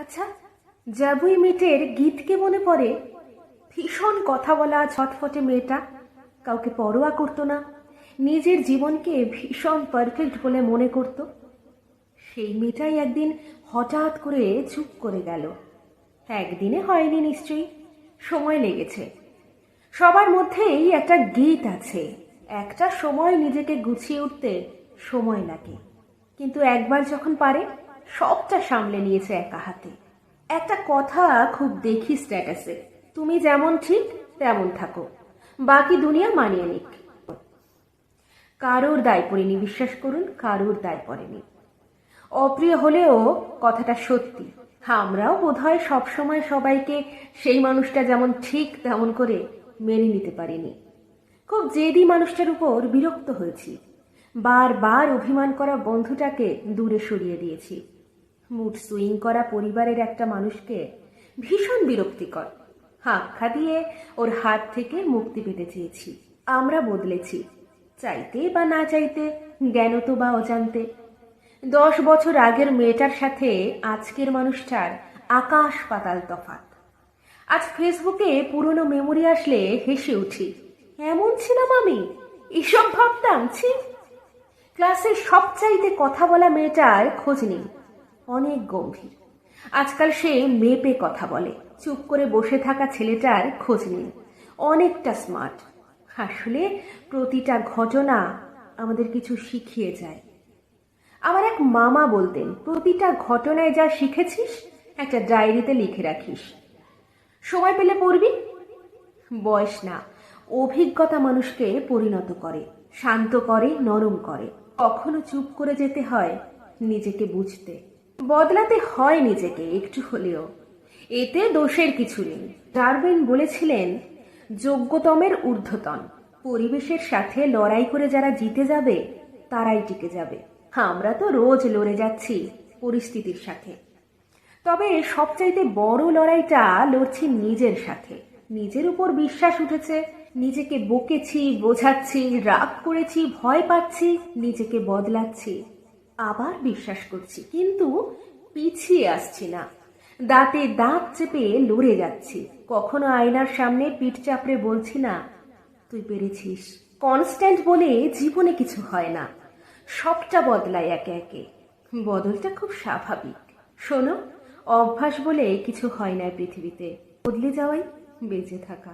আচ্ছা, জাবুই মেটের গীতকে মনে পড়ে? ভীষণ কথা বলা ছটফটে মেয়েটা, কাউকে পরোয়া করতো না, নিজের জীবনকে ভীষণ পারফেক্ট বলে মনে করত। সেই মেয়েটাই একদিন হঠাৎ করে চুপ করে গেল। একদিনে হয়নি নিশ্চয়ই, সময় লেগেছে। সবার মধ্যেই একটা গীত আছে, একটা সময় নিজেকে গুছিয়ে উঠতে সময় লাগে, কিন্তু একবার যখন পারে সবটা সামলে নিয়েছে একা হাতে। একটা কথা খুব দেখি স্ট্যাটাসে, তুমি যেমন ঠিক তেমন থাকো, বাকি দুনিয়া মানিয়ে নিক। কারোর দায় পড়েনি, বিশ্বাস করুন, কারোর দায় পড়েনি। অপ্রিয় হলেও কথাটা সত্যি। আমরাও বোধহয় সবসময় সবাইকে সেই মানুষটা যেমন ঠিক তেমন করে মেনে নিতে পারিনি। খুব জেদি মানুষটার উপর বিরক্ত হয়েছি, বারবার অভিমান করা বন্ধুটাকে দূরে সরিয়ে দিয়েছি। মুড সুইং করা পরিবারের একটা মানুষকে ভীষণ বিরক্তিকর আখ্যা দিয়ে ওর হাত থেকে মুক্তি পেতে চেয়েছি। আমরা বদলেছি, চাইতে বা না চাইতে, জ্ঞানত বা অজান্তে। 10 বছর আগের মেয়েটার সাথে আজকের মানুষটার আকাশ পাতাল তফাৎ। আজ ফেসবুকে পুরনো মেমোরি আসলে হেসে উঠি, এমন ছিলাম আমি, এসব ভাবতাম। ছি। ক্লাসের সবচাইতে কথা বলা মেয়েটার খোঁজ নেই, অনেক গম্ভীর। আজকাল সে মেপে কথা বলে। চুপ করে বসে থাকা ছেলেটার খোঁজ নেই, অনেকটা স্মার্ট। আসলে প্রতিটা ঘটনা আমাদের কিছু শিখিয়ে যায়। আমার এক মামা বলতেন, প্রতিটা ঘটনায় যা শিখেছিস একটা ডায়েরিতে লিখে রাখিস, সময় পেলে পড়বি। বয়স না, অভিজ্ঞতা মানুষকে পরিণত করে, শান্ত করে, নরম করে। কখনো চুপ করে যেতে হয় নিজেকে বুঝতে, বদলাতে হয় নিজেকে একটু হলেও। এতে দোষের কিছু নেই। ডারউইন বলেছিলেন, যোগ্যতমের ঊর্ধ্বতন। পরিবেশের সাথে লড়াই করে যারা জিতে যাবে তারাই টিকে যাবে। আমরা তো রোজ লড়ে যাচ্ছি পরিস্থিতির সাথে, তবে সবচাইতে বড় লড়াইটা লড়ছি নিজের সাথে। নিজের উপর বিশ্বাস উঠেছে, নিজেকে বকেছি, বোঝাচ্ছি, রাগ করেছি, ভয় পাচ্ছি, নিজেকে বদলাচ্ছি, আবার বিশ্বাস করছি, কিন্তু পিছিয়ে আসছি না। দাঁতে দাঁত চেপে লড়ে যাচ্ছি। কখনো আয়নার সামনে পিঠ চাপড়ে বলছি না, তুই পেরেছিস। কনস্ট্যান্ট বলে জীবনে কিছু হয় না, সবটা বদলায় একে একে। বদলটা খুব স্বাভাবিক। শোনো, অভ্যাস বলে কিছু হয় না পৃথিবীতে, বদলে যাওয়াই বেঁচে থাকা।